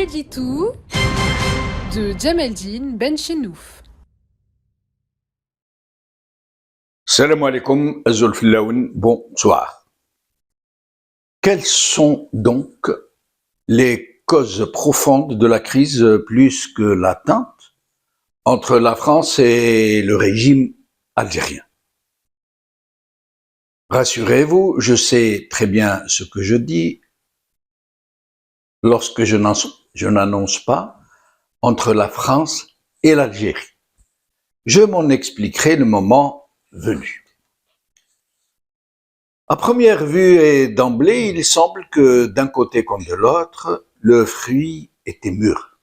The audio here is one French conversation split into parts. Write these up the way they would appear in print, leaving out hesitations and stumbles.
Ajitou de Djameldine Benchenouf. Salam alaikum, Azul bonsoir. Quelles sont donc les causes profondes de la crise plus que latente entre la France et le régime algérien? Rassurez-vous, je sais très bien ce que je dis lorsque je n'annonce pas entre la France et l'Algérie. Je m'en expliquerai le moment venu. À première vue et d'emblée, il semble que d'un côté comme de l'autre, le fruit était mûr.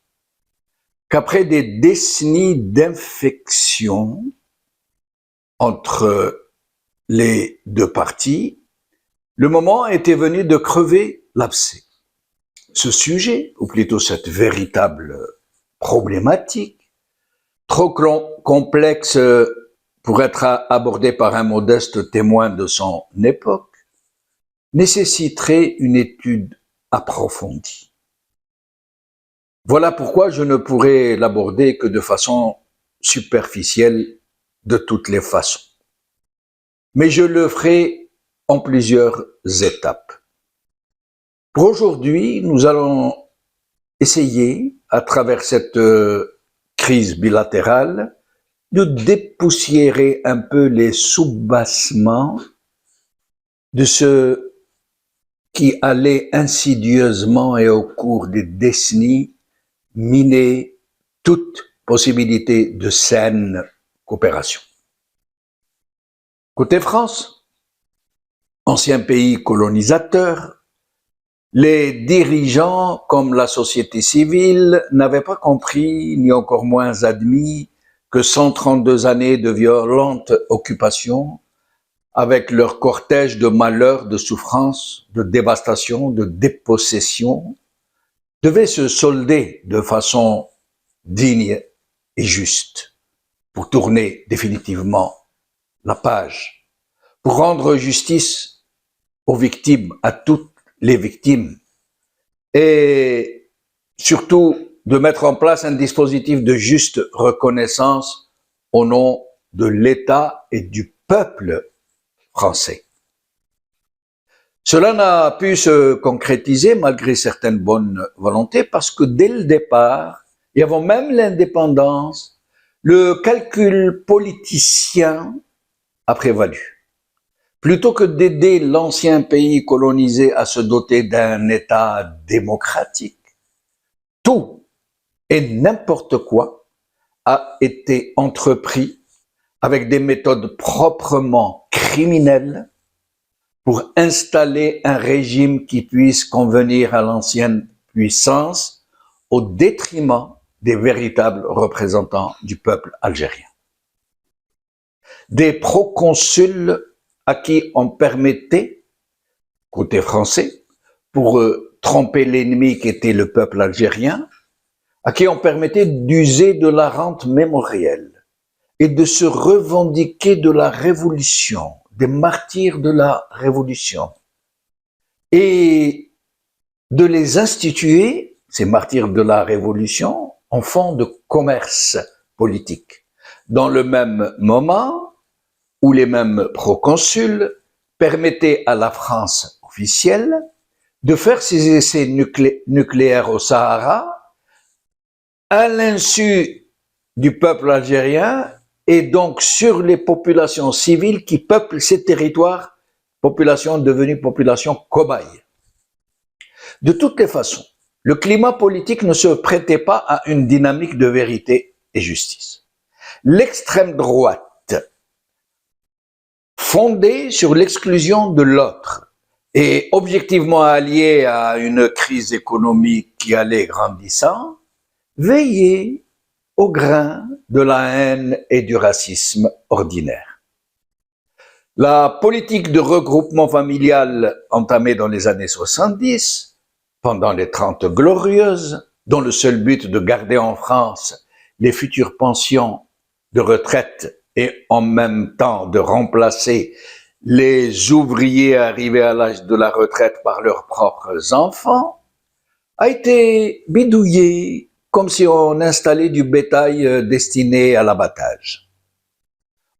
Qu'après des décennies d'infection entre les deux parties, le moment était venu de crever l'abcès. Ce sujet, ou plutôt cette véritable problématique, trop complexe pour être abordé par un modeste témoin de son époque, nécessiterait une étude approfondie. Voilà pourquoi je ne pourrais l'aborder que de façon superficielle de toutes les façons. Mais je le ferai en plusieurs étapes. Pour aujourd'hui, nous allons essayer, à travers cette crise bilatérale, de dépoussiérer un peu les soubassements de ce qui allait insidieusement et au cours des décennies miner toute possibilité de saine coopération. Côté France, ancien pays colonisateur, les dirigeants comme la société civile n'avaient pas compris, ni encore moins admis, que 132 années de violente occupation, avec leur cortège de malheurs, de souffrances, de dévastation, de dépossession, devaient se solder de façon digne et juste pour tourner définitivement la page, pour rendre justice aux victimes, à toutes les victimes, et surtout de mettre en place un dispositif de juste reconnaissance au nom de l'État et du peuple français. Cela n'a pu se concrétiser malgré certaines bonnes volontés parce que dès le départ, et avant même l'indépendance, le calcul politicien a prévalu. Plutôt que d'aider l'ancien pays colonisé à se doter d'un État démocratique, tout et n'importe quoi a été entrepris avec des méthodes proprement criminelles pour installer un régime qui puisse convenir à l'ancienne puissance au détriment des véritables représentants du peuple algérien. Des proconsuls à qui on permettait, côté français, pour tromper l'ennemi qui était le peuple algérien, à qui on permettait d'user de la rente mémorielle et de se revendiquer de la révolution, des martyrs de la révolution, et de les instituer, ces martyrs de la révolution, en fonds de commerce politique. Dans le même moment où les mêmes proconsuls permettaient à la France officielle de faire ses essais nucléaires au Sahara à l'insu du peuple algérien et donc sur les populations civiles qui peuplent ces territoires, populations devenues populations cobayes. De toutes les façons, le climat politique ne se prêtait pas à une dynamique de vérité et justice. L'extrême droite, fondée sur l'exclusion de l'autre et objectivement alliée à une crise économique qui allait grandissant, veillait au grain de la haine et du racisme ordinaire. La politique de regroupement familial entamée dans les années 70, pendant les 30 glorieuses, dont le seul but de garder en France les futures pensions de retraite et en même temps de remplacer les ouvriers arrivés à l'âge de la retraite par leurs propres enfants, a été bidouillé comme si on installait du bétail destiné à l'abattage,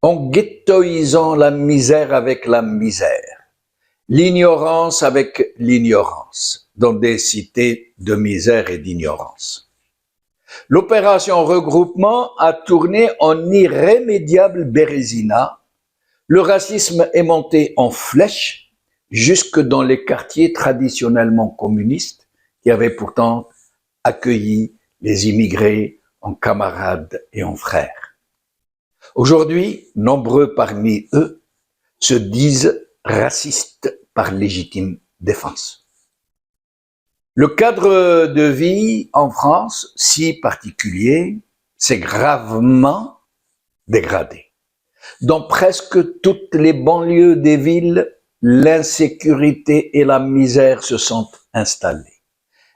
en ghettoisant la misère avec la misère, l'ignorance avec l'ignorance, dans des cités de misère et d'ignorance. L'opération regroupement a tourné en irrémédiable bérésina. Le racisme est monté en flèche jusque dans les quartiers traditionnellement communistes qui avaient pourtant accueilli les immigrés en camarades et en frères. Aujourd'hui, nombreux parmi eux se disent racistes par légitime défense. Le cadre de vie en France, si particulier, s'est gravement dégradé. Dans presque toutes les banlieues des villes, l'insécurité et la misère se sont installées.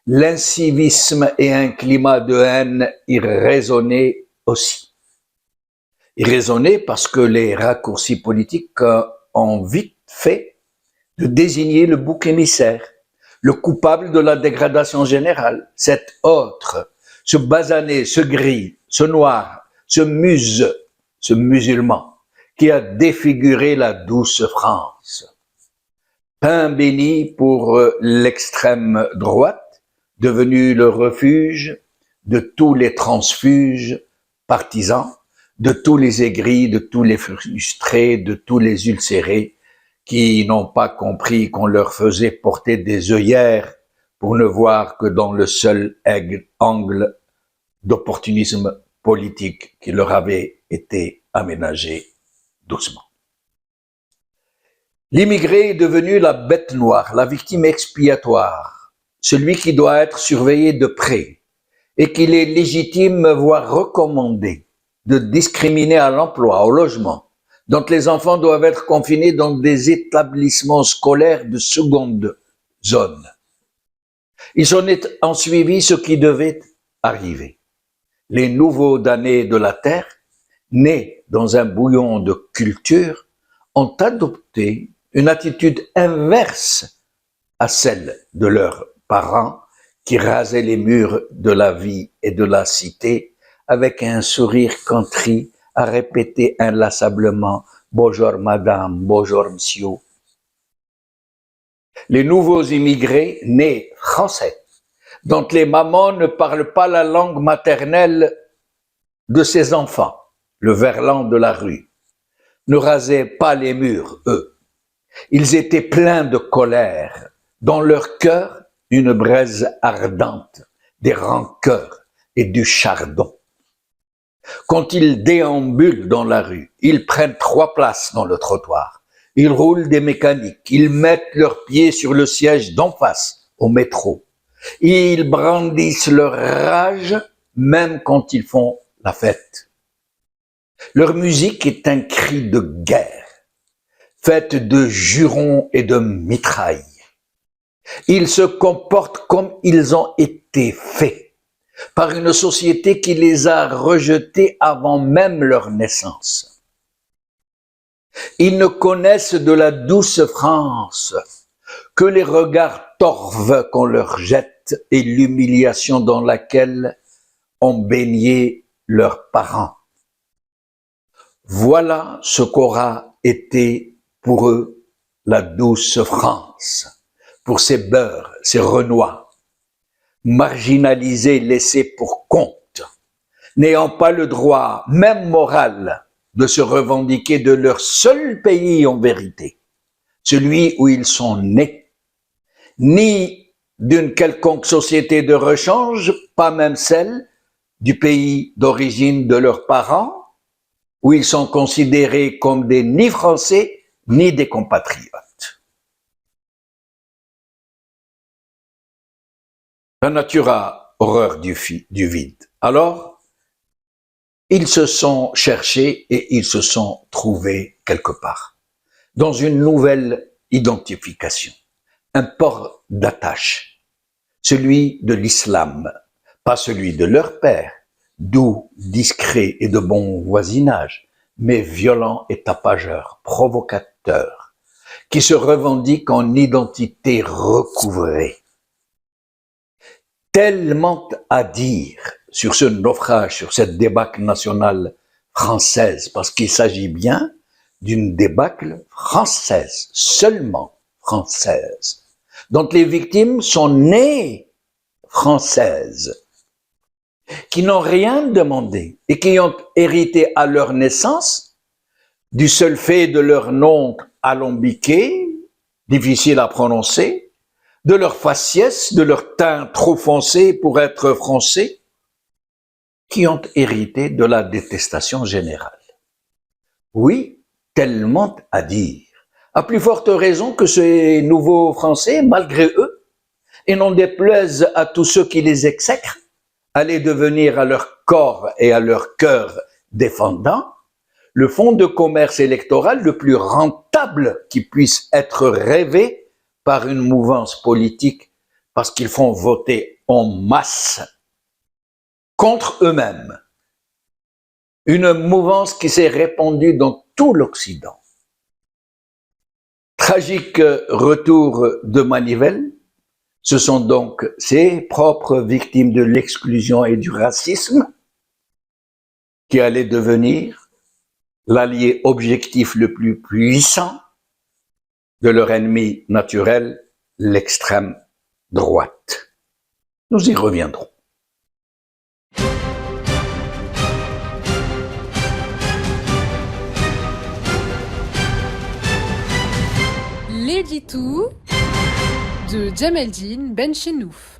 L'incivisme et un climat de haine irraisonné aussi. Irraisonné parce que les raccourcis politiques ont vite fait de désigner le bouc émissaire, le coupable de la dégradation générale, cet autre, ce basané, ce gris, ce noir, ce musulman, qui a défiguré la douce France. Pain béni pour l'extrême droite, devenu le refuge de tous les transfuges partisans, de tous les aigris, de tous les frustrés, de tous les ulcérés, qui n'ont pas compris qu'on leur faisait porter des œillères pour ne voir que dans le seul angle d'opportunisme politique qui leur avait été aménagé doucement. L'immigré est devenu la bête noire, la victime expiatoire, celui qui doit être surveillé de près et qu'il est légitime, voire recommandé, de discriminer à l'emploi, au logement, dont les enfants doivent être confinés dans des établissements scolaires de seconde zone. Ils ont suivi ce qui devait arriver. Les nouveaux damnés de la terre, nés dans un bouillon de culture, ont adopté une attitude inverse à celle de leurs parents qui rasaient les murs de la vie et de la cité avec un sourire contrit à répéter inlassablement « Bonjour madame, bonjour monsieur ». Les nouveaux immigrés nés français, dont les mamans ne parlent pas la langue maternelle de ses enfants, le verlan de la rue, ne rasaient pas les murs, eux. Ils étaient pleins de colère, dans leur cœur une braise ardente, des rancœurs et du chardon. Quand ils déambulent dans la rue, ils prennent 3 places dans le trottoir. Ils roulent des mécaniques. Ils mettent leurs pieds sur le siège d'en face, au métro. Ils brandissent leur rage, même quand ils font la fête. Leur musique est un cri de guerre, faite de jurons et de mitrailles. Ils se comportent comme ils ont été faits par une société qui les a rejetés avant même leur naissance. Ils ne connaissent de la douce France que les regards torves qu'on leur jette et l'humiliation dans laquelle ont baigné leurs parents. Voilà ce qu'aura été pour eux la douce France, pour ces Beurs, ces Renois, marginalisés, laissés pour compte, n'ayant pas le droit, même moral, de se revendiquer de leur seul pays en vérité, celui où ils sont nés, ni d'une quelconque société de rechange, pas même celle du pays d'origine de leurs parents, où ils sont considérés comme des ni Français, ni des compatriotes. La nature a horreur du vide. Alors, ils se sont cherchés et ils se sont trouvés quelque part, dans une nouvelle identification, un port d'attache, celui de l'islam, pas celui de leur père, doux, discret et de bon voisinage, mais violent et tapageur, provocateur, qui se revendique en identité recouvrée. tellement à dire sur ce naufrage, sur cette débâcle nationale française, parce qu'il s'agit bien d'une débâcle française, seulement française, dont les victimes sont nées françaises, qui n'ont rien demandé et qui ont hérité à leur naissance du seul fait de leur nom alambiqué, difficile à prononcer, de leur faciès, de leur teint trop foncé pour être français, qui ont hérité de la détestation générale. Oui, tellement à dire. À plus forte raison que ces nouveaux Français, malgré eux, et n'en déplaise à tous ceux qui les exècrent, allaient devenir à leur corps et à leur cœur défendants le fonds de commerce électoral le plus rentable qui puisse être rêvé par une mouvance politique, parce qu'ils font voter en masse contre eux-mêmes. Une mouvance qui s'est répandue dans tout l'Occident. Tragique retour de manivelle, ce sont donc ces propres victimes de l'exclusion et du racisme qui allaient devenir l'allié objectif le plus puissant de leur ennemi naturel, l'extrême droite. Nous y reviendrons. L'édito de Djemeldine Benchenouf.